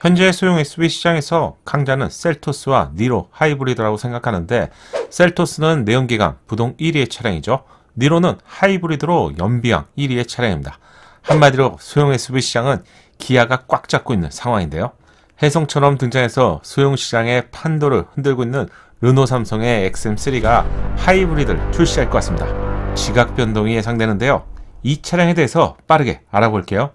현재 소형 SUV 시장에서 강자는 셀토스와 니로 하이브리드라고 생각하는데, 셀토스는 내연기관 부동 1위의 차량이죠. 니로는 하이브리드로 연비형 1위의 차량입니다. 한마디로 소형 SUV 시장은 기아가 꽉 잡고 있는 상황인데요. 혜성처럼 등장해서 소형 시장의 판도를 흔들고 있는 르노 삼성의 XM3가 하이브리드를 출시할 것 같습니다. 지각 변동이 예상되는데요. 이 차량에 대해서 빠르게 알아볼게요.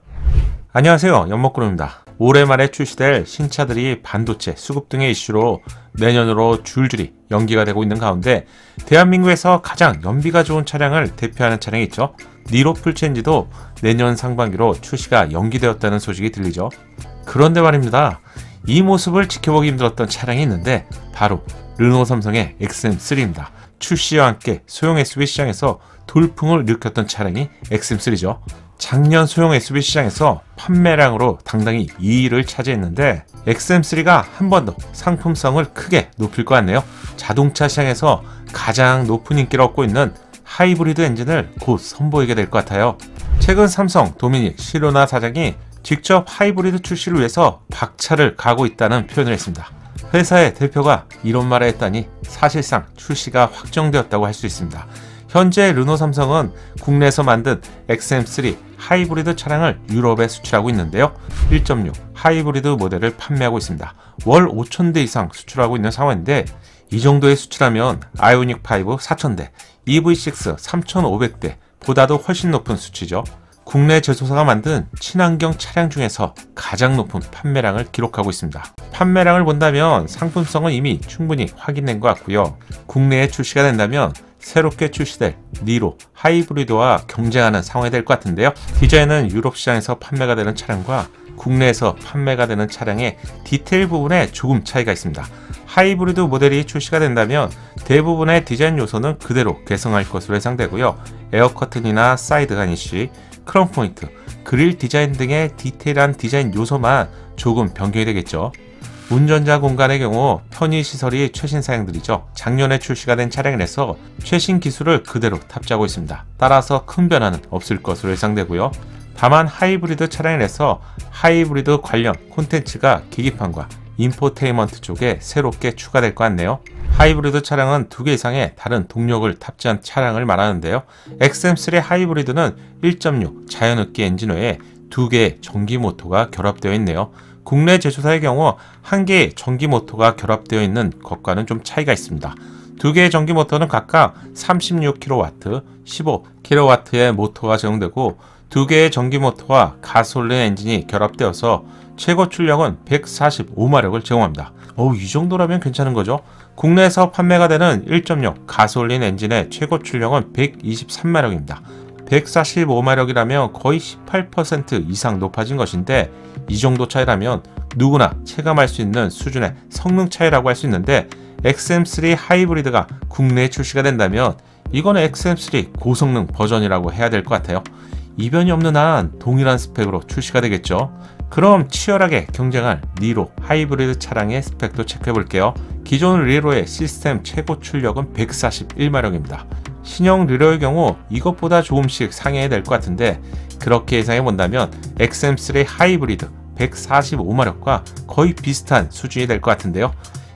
안녕하세요, 연목구름입니다. 올해 말에 출시될 신차들이 반도체, 수급 등의 이슈로 내년으로 줄줄이 연기가 되고 있는 가운데, 대한민국에서 가장 연비가 좋은 차량을 대표하는 차량이 있죠. 니로 풀체인지도 내년 상반기로 출시가 연기되었다는 소식이 들리죠. 그런데 말입니다, 이 모습을 지켜보기 힘들었던 차량이 있는데 바로 르노 삼성의 XM3입니다. 출시와 함께 소형 SUV 시장에서 돌풍을 일으켰던 차량이 XM3죠. 작년 소형 SUV 시장에서 판매량으로 당당히 2위를 차지했는데, XM3가 한 번 더 상품성을 크게 높일 것 같네요. 자동차 시장에서 가장 높은 인기를 얻고 있는 하이브리드 엔진을 곧 선보이게 될 것 같아요. 최근 삼성 도미닉 시로나 사장이 직접 하이브리드 출시를 위해서 박차를 가고 있다는 표현을 했습니다. 회사의 대표가 이런 말을 했다니 사실상 출시가 확정되었다고 할 수 있습니다. 현재 르노 삼성은 국내에서 만든 XM3 하이브리드 차량을 유럽에 수출하고 있는데요. 1.6 하이브리드 모델을 판매하고 있습니다. 월 5,000대 이상 수출하고 있는 상황인데, 이 정도의 수출하면 아이오닉 5 4,000대, EV6 3,500대 보다도 훨씬 높은 수치죠. 국내 제조사가 만든 친환경 차량 중에서 가장 높은 판매량을 기록하고 있습니다. 판매량을 본다면 상품성은 이미 충분히 확인된 것 같고요. 국내에 출시가 된다면 새롭게 출시될 니로 하이브리드와 경쟁하는 상황이 될 것 같은데요. 디자인은 유럽 시장에서 판매가 되는 차량과 국내에서 판매가 되는 차량의 디테일 부분에 조금 차이가 있습니다. 하이브리드 모델이 출시가 된다면 대부분의 디자인 요소는 그대로 개성할 것으로 예상되고요. 에어 커튼이나 사이드 가니쉬, 크롬 포인트, 그릴 디자인 등의 디테일한 디자인 요소만 조금 변경이 되겠죠. 운전자 공간의 경우 편의시설이 최신 사양들이죠. 작년에 출시가 된 차량이라서 최신 기술을 그대로 탑재하고 있습니다. 따라서 큰 변화는 없을 것으로 예상되고요. 다만 하이브리드 차량이라서 하이브리드 관련 콘텐츠가 계기판과 인포테인먼트 쪽에 새롭게 추가될 것 같네요. 하이브리드 차량은 2개 이상의 다른 동력을 탑재한 차량을 말하는데요. XM3 하이브리드는 1.6 자연흡기 엔진 외에 2개의 전기 모터가 결합되어 있네요. 국내 제조사의 경우 1개의 전기 모터가 결합되어 있는 것과는 좀 차이가 있습니다. 2개의 전기 모터는 각각 36kW, 15kW의 모터가 제공되고, 2개의 전기 모터와 가솔린 엔진이 결합되어서 최고 출력은 145마력을 제공합니다. 이 정도라면 괜찮은 거죠. 국내에서 판매가 되는 1.6 가솔린 엔진의 최고 출력은 123마력입니다. 145마력이라면 거의 18% 이상 높아진 것인데, 이 정도 차이라면 누구나 체감할 수 있는 수준의 성능 차이라고 할 수 있는데, XM3 하이브리드가 국내에 출시가 된다면 이건 XM3 고성능 버전이라고 해야 될 것 같아요. 이변이 없는 한 동일한 스펙으로 출시가 되겠죠. 그럼 치열하게 경쟁할 니로 하이브리드 차량의 스펙도 체크해 볼게요. 기존 리로의 시스템 최고 출력은 141마력입니다. 신형 리로의 경우 이것보다 조금씩 상회해야 될 것 같은데, 그렇게 예상해 본다면 XM3 하이브리드 145마력과 거의 비슷한 수준이 될 것 같은데요.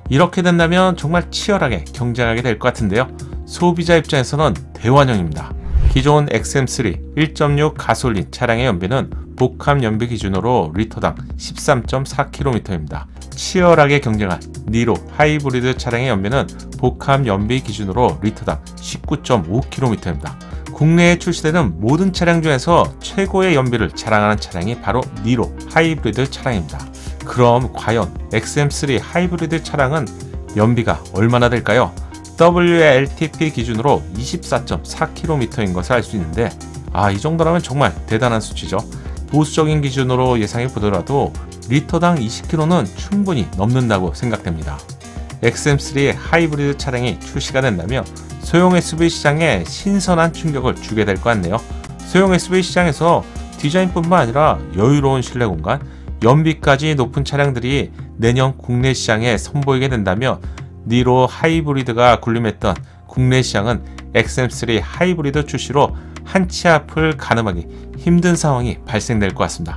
이렇게 된다면 정말 치열하게 경쟁하게 될 것 같은데요. 소비자 입장에서는 대환영입니다. 기존 XM3 1.6 가솔린 차량의 연비는 복합 연비 기준으로 리터당 13.4km입니다. 치열하게 경쟁할 니로 하이브리드 차량의 연비는 복합 연비 기준으로 리터당 19.5km입니다. 국내에 출시되는 모든 차량 중에서 최고의 연비를 자랑하는 차량이 바로 니로 하이브리드 차량입니다. 그럼 과연 XM3 하이브리드 차량은 연비가 얼마나 될까요? WLTP 기준으로 24.4km인 것을 알 수 있는데, 이 정도라면 정말 대단한 수치죠. 보수적인 기준으로 예상해 보더라도 리터당 20km는 충분히 넘는다고 생각됩니다. XM3 하이브리드 차량이 출시가 된다면 소형 SUV 시장에 신선한 충격을 주게 될 것 같네요. 소형 SUV 시장에서 디자인뿐만 아니라 여유로운 실내 공간, 연비까지 높은 차량들이 내년 국내 시장에 선보이게 된다면 니로 하이브리드가 군림했던 국내 시장은 XM3 하이브리드 출시로 한 치 앞을 가늠하기 힘든 상황이 발생될 것 같습니다.